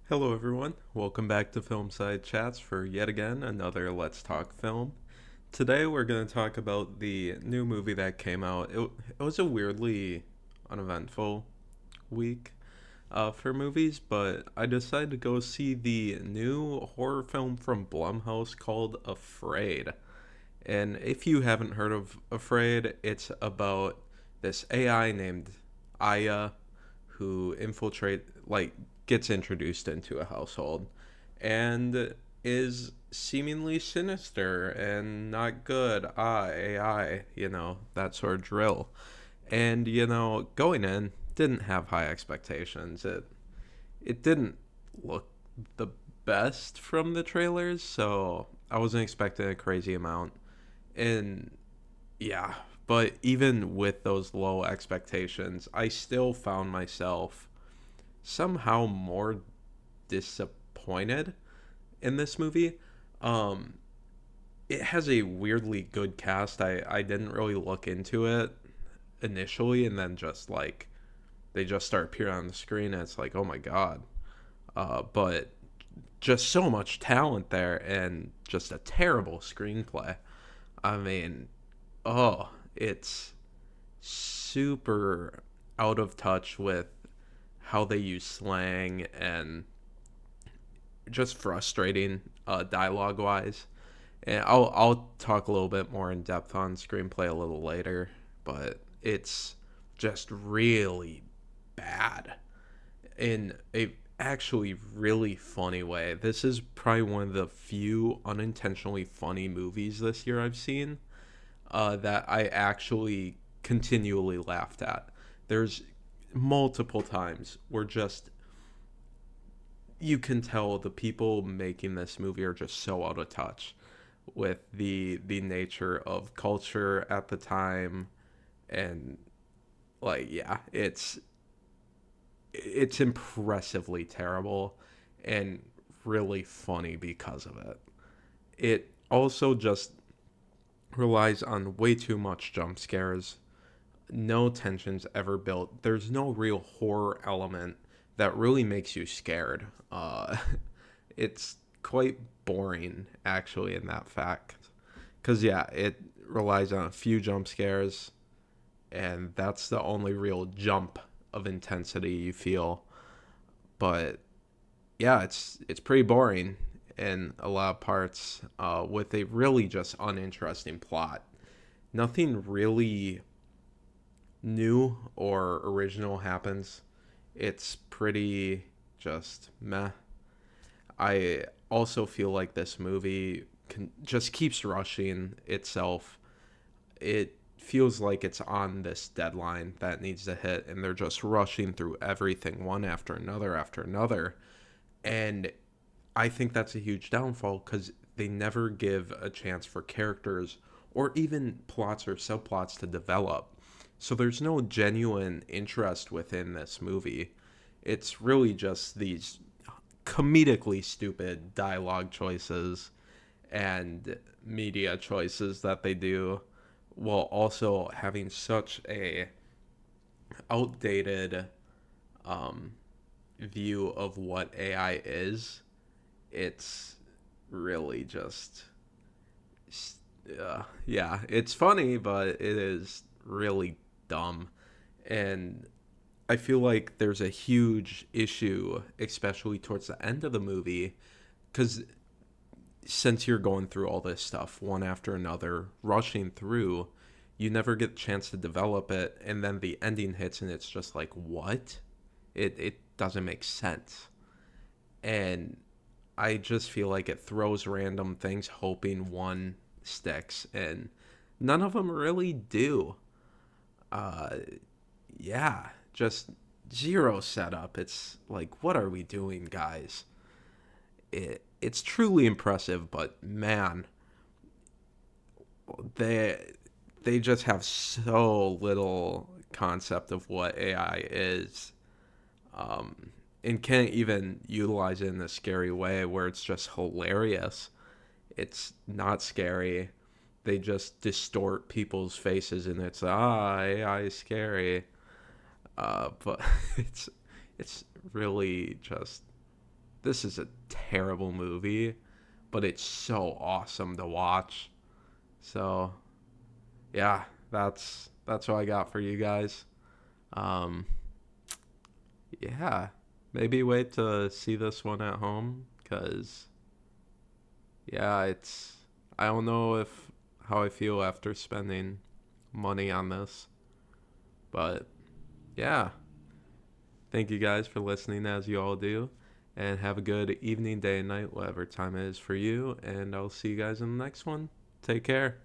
Hello, everyone. Welcome back to Film Side Chats for yet again another Let's Talk film. Today, we're going to talk about the new movie that came out. It was a weirdly uneventful week for movies, but I decided to go see the new horror film from Blumhouse called Afraid. And if you haven't heard of Afraid, it's about this AI named Aya who gets introduced into a household and is seemingly sinister and not good. AI, that sort of drill. And going in, didn't have high expectations. It didn't look the best from the trailers, so I wasn't expecting a crazy amount. And yeah, but even with those low expectations, I still found myself somehow more disappointed in this movie. Um, it has a weirdly good cast. I didn't really look into it initially, and then just like they just start appearing on the screen, and it's like, oh my god. But just so much talent there, and just a terrible screenplay. I mean, oh, it's super out of touch with how they use slang and just frustrating dialogue wise. And I'll talk a little bit more in depth on screenplay a little later, but it's just really bad in a actually really funny way. This is probably one of the few unintentionally funny movies this year I've seen that I actually continually laughed at. There's multiple times where just you can tell the people making this movie are just so out of touch with the nature of culture at the time. And like, yeah, it's impressively terrible and really funny because of it. It also just relies on way too much jump scares. No tensions ever built. There's no real horror element that really makes you scared. It's quite boring, actually, in that fact. Because, yeah, it relies on a few jump scares, and that's the only real jump of intensity you feel. But, yeah, it's pretty boring in a lot of parts with a really just uninteresting plot. Nothing really new or original happens. It's pretty just meh. I also feel like this movie just keeps rushing itself. It feels like it's on this deadline that needs to hit, and they're just rushing through everything one after another after another. And I think that's a huge downfall because they never give a chance for characters or even plots or subplots to develop. So there's no genuine interest within this movie. It's really just these comedically stupid dialogue choices and media choices that they do while also having such a outdated um, view of what AI is. It's really just yeah, it's funny, but it is really dumb. And I feel like there's a huge issue, especially towards the end of the movie, because since you're going through all this stuff one after another, rushing through, you never get a chance to develop it, and then the ending hits, and it's just like, what? It doesn't make sense. And I just feel like it throws random things, hoping one sticks, and none of them really do. Uh, yeah, just zero setup. It's like, what are we doing, guys? It's truly impressive, but man, they they just have so little concept of what AI is, and can't even utilize it in a scary way where it's just hilarious. It's not scary. They just distort people's faces, and it's AI is scary. But it's it's really just this is a terrible movie, but it's so awesome to watch. So yeah, that's what I got for you guys. Um, yeah, maybe wait to see this one at home, cause yeah, it's I don't know if how I feel after spending money on this, but yeah, thank you guys for listening as you all do, and have a good evening, day, and night, whatever time it is for you, and I'll see you guys in the next one. Take care.